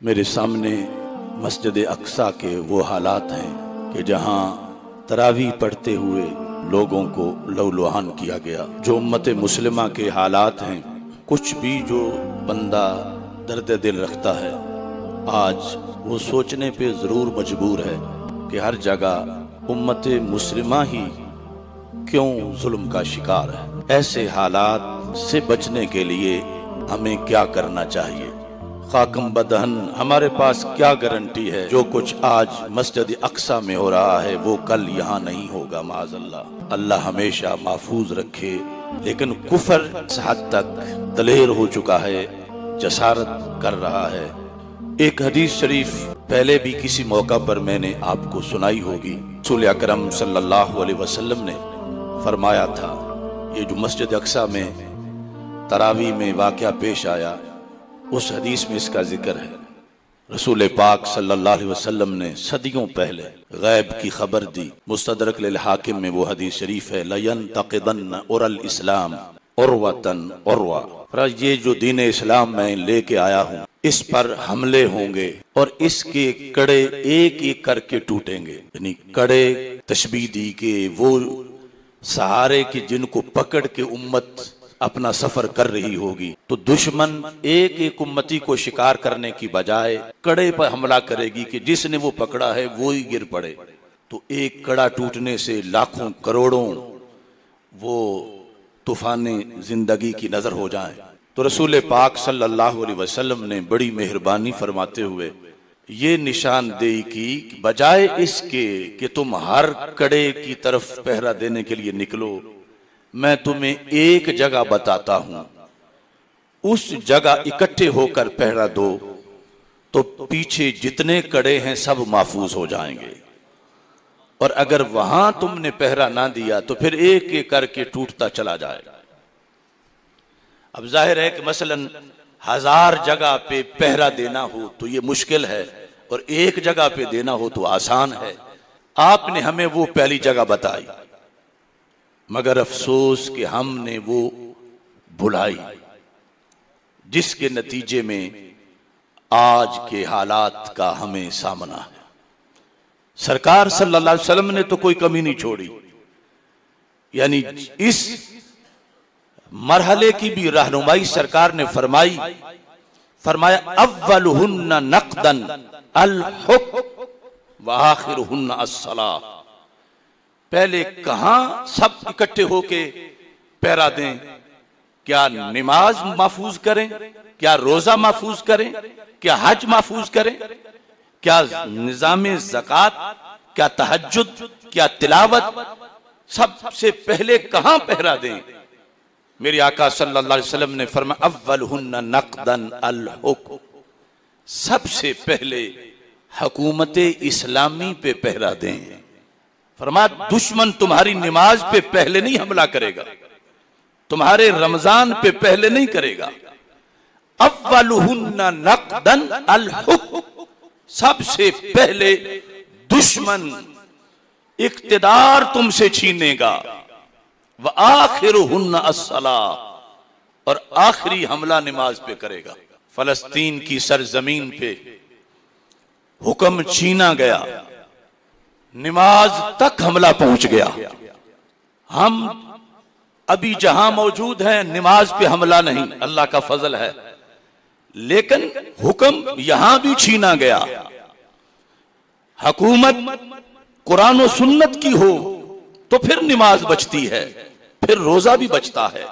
मेरे सामने मस्जिद अक्सा के वो हालात हैं कि जहाँ तरावी पढ़ते हुए लोगों को लहूलुहान किया गया। जो उम्मत मुस्लिमा के हालात हैं, कुछ भी जो बंदा दर्द दिल रखता है, आज वो सोचने पे ज़रूर मजबूर है कि हर जगह उम्मत मुस्लिमा ही क्यों जुल्म का शिकार है। ऐसे हालात से बचने के लिए हमें क्या करना चाहिए? खाकम बदहन, हमारे पास क्या गारंटी है जो कुछ आज मस्जिद अक्सा में हो रहा है वो कल यहाँ नहीं होगा? माज़अल्लाह, अल्लाह हमेशा महफूज रखे। लेकिन कुफर इस हद तक दलेर हो चुका है, जसारत कर रहा है। एक हदीस शरीफ पहले भी किसी मौका पर मैंने आपको सुनाई होगी। रसूल अकरम सल्लल्लाहु अलैहि वसल्लम ने फरमाया था, ये जो मस्जिद अक्सा में तरावी में वाक़या पेश आया, उस हदीस में इसका जिक्र है। रसूल पाक सल्लल्लाहु अलैहि वसल्लम ने सदियों पहले गैब की खबर दी। मुस्तदरक लिल हाकिम में वो हदीस शरीफ है, लयंतक़िदन्न उरल इस्लाम उर्वतन उर्वा। ये जो दीन इस्लाम मैं लेके आया हूँ, इस पर हमले होंगे और इसके कड़े एक एक करके टूटेंगे। यानी कड़े तशबीह दी के वो सहारे की जिनको पकड़ के उम्मत अपना सफर कर रही होगी, तो दुश्मन एक एक उम्मती को शिकार करने की बजाय कड़े पर हमला करेगी कि जिसने वो पकड़ा है वो ही गिर पड़े। तो एक कड़ा टूटने से लाखों करोड़ों वो तूफाने जिंदगी की नजर हो जाए। तो रसूल पाक सल्लल्लाहु अलैहि वसल्लम ने बड़ी मेहरबानी फरमाते हुए ये निशानदेही की, बजाय इसके कि तुम हर कड़े की तरफ पहरा देने के लिए निकलो, मैं तुम्हें एक जगह बताता हूं, उस जगह इकट्ठे होकर पहरा दो तो पीछे जितने कड़े हैं सब महफूज हो जाएंगे। और अगर वहां तुमने पहरा ना दिया तो फिर एक एक करके टूटता चला जाएगा। अब जाहिर है कि मसलन 1000 जगह पे पहरा देना हो तो ये मुश्किल है, और एक जगह पे देना हो तो आसान है। आपने हमें वो पहली जगह बताई, मगर अफसोस कि हमने वो भुलाई, जिसके नतीजे में आज के हालात का हमें सामना है। सरकार सल्लल्लाहु अलैहि वसल्लम ने तो कोई कमी नहीं छोड़ी, यानी इस मरहले की भी रहनुमाई सरकार ने फरमाया अव्वलुहुन्ना नक़दन अल हुक्म व आखिरुहुन्ना अस्सलाह। पहले कहां सब इकट्ठे होके पहरा दें? क्या नमाज महफूज करें? क्या रोजा महफूज करें? क्या हज महफूज करें? क्या निजाम ज़कात? क्या तहज्जुद? क्या तिलावत? सबसे पहले कहां पहरा दें? मेरे आका सल्लल्लाहु अलैहि वसल्लम ने फरमाया अव्वलुहुन्ना नक़दन अल हुक्म, सबसे पहले हुकूमत इस्लामी पे पहरा दें। फरमाया दुश्मन तुम्हारी नमाज पे पहले नहीं हमला करेगा, तुम्हारे रमजान पे पहले नहीं करेगा। अव्वलुहुन्ना नक़दन अल हुक्म, सबसे पहले दुश्मन इक़्तिदार तुमसे छीनेगा। व आखिरुहुन्ना अस्सलाह, और आखिरी हमला नमाज पे करेगा। फलस्तीन की सरजमीन पे हुक्म छीना गया, नमाज तक हमला पहुंच गया। हम अभी जहां मौजूद हैं नमाज पे हमला नहीं, अल्लाह का फजल है, लेकिन हुक्म यहां भी छीना गया। हुकूमत कुरान और सुन्नत की हो तो फिर नमाज बचती है, फिर रोजा भी बचता है।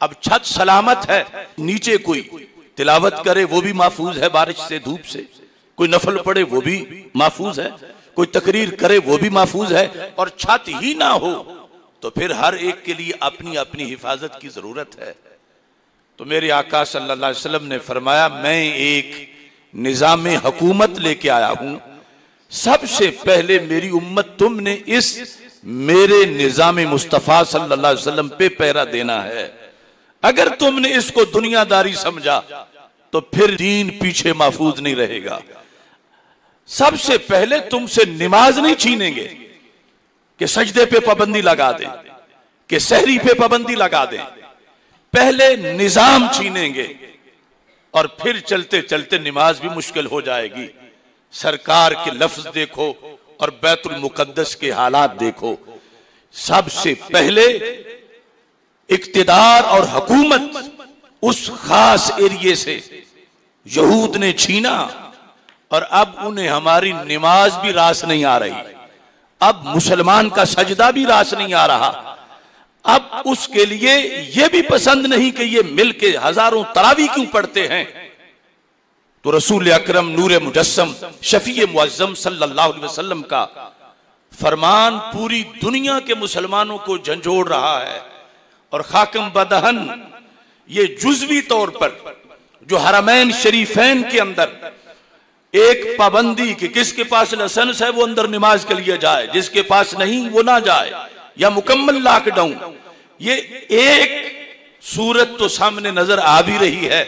अब छत सलामत है, नीचे कोई तिलावत करे वो भी महफूज है बारिश से, धूप से, कोई नफल पढ़े वो भी महफूज है, कोई तकरीर करे वो भी महफूज है, और छत ही ना हो तो फिर हर एक के लिए अपनी अपनी हिफाजत की जरूरत है। तो मेरे आका सल्लल्लाहु अलैहि वसल्लम ने फरमाया मैं एक निजाम हुकूमत लेके आया हूं, सबसे पहले मेरी उम्मत तुमने इस मेरे निजाम मुस्तफा सल्लल्लाहु अलैहि वसल्लम पे पहरा देना है। अगर तुमने इसको दुनियादारी समझा तो फिर दीन पीछे महफूज नहीं रहेगा। सबसे पहले तुमसे नमाज नहीं छीनेंगे कि सजदे पे पाबंदी लगा दें, कि सहरी पे पाबंदी लगा दें, पहले निजाम छीनेंगे। और फिर चलते चलते नमाज भी मुश्किल हो जाएगी। सरकार के लफ्ज देखो और बैतुल मुकद्दस के हालात देखो। सबसे पहले इक्तिदार और हुकूमत उस खास एरिए से यहूद ने छीना और अब उन्हें हमारी नमाज भी रास नहीं आ रही, अब मुसलमान का सजदा भी रास नहीं आ रहा, अब उसके लिए यह भी पसंद नहीं कि ये मिलके हजारों तरावी क्यों पढ़ते हैं। तो रसूल अकरम नूर मुजस्सम शफी मुअज्जम सल्लल्लाहु अलैहि वसल्लम का फरमान पूरी दुनिया के मुसलमानों को झंझोड़ रहा है। और खाकम बदहन ये जुज़वी तौर पर जो हरमैन शरीफैन के अंदर एक पाबंदी कि किसके पास लाइसेंस है वो अंदर नमाज के लिए जाए, जिसके पास नहीं वो ना जाए, या मुकम्मल लॉकडाउन, ये एक सूरत तो सामने नजर आ भी रही है।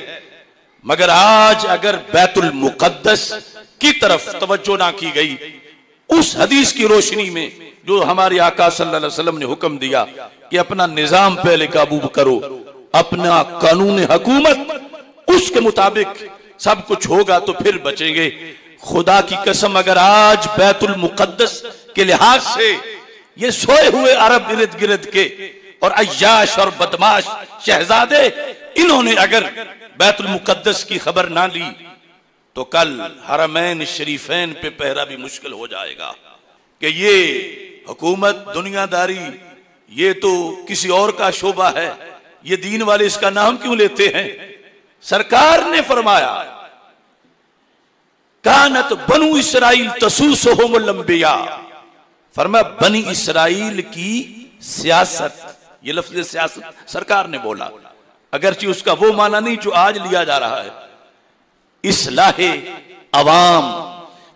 मगर आज अगर बैतुल मुकद्दस की तरफ तवज्जो ना की गई, उस हदीस की रोशनी में जो हमारे आका सल्लल्लाहु अलैहि वसल्लम ने हुक्म दिया कि अपना निजाम पहले काबू करो, अपना कानून हुकूमत उसके मुताबिक सब कुछ होगा तो फिर बचेंगे। खुदा की कसम अगर आज बैतुल मुकद्दस के लिहाज से ये सोए हुए अरब इर्द गिर्द के और अय्याश और बदमाश शहजादे इन्होंने अगर बैतुल मुकद्दस की खबर ना ली तो कल हरमैन शरीफैन पे पहरा भी मुश्किल हो जाएगा। कि ये हुकूमत दुनियादारी ये तो किसी और का शोबा है, ये दीन वाले इसका नाम क्यों लेते हैं। सरकार ने फरमाया कानत बनु इसराइल तसूसुहुमुल अंबिया, फरमाया बनी इसराइल की सियासत, ये लफ्ज सियासत सरकार ने बोला, अगरचे उसका वो माना नहीं जो आज लिया जा रहा है, इस्लाहे अवाम।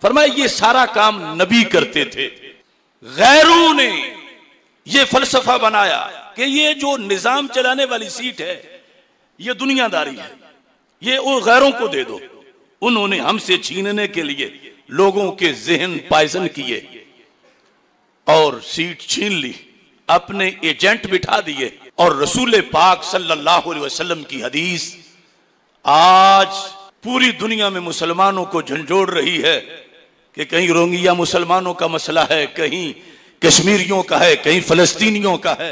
फरमाया ये सारा काम नबी करते थे, गैरों ने ये फलसफा बनाया कि ये जो निजाम चलाने वाली सीट है ये दुनियादारी है, ये वो गैरों को दे दो। उन्होंने हमसे छीनने के लिए लोगों के जहन पायजन किए और सीट छीन ली, अपने एजेंट बिठा दिए। और रसूल पाक सल्लल्लाहु अलैहि वसल्लम की हदीस आज पूरी दुनिया में मुसलमानों को झंझोड़ रही है कि कहीं रोहिंग्या मुसलमानों का मसला है, कहीं कश्मीरियों का है, कहीं फलस्तीनियों का है।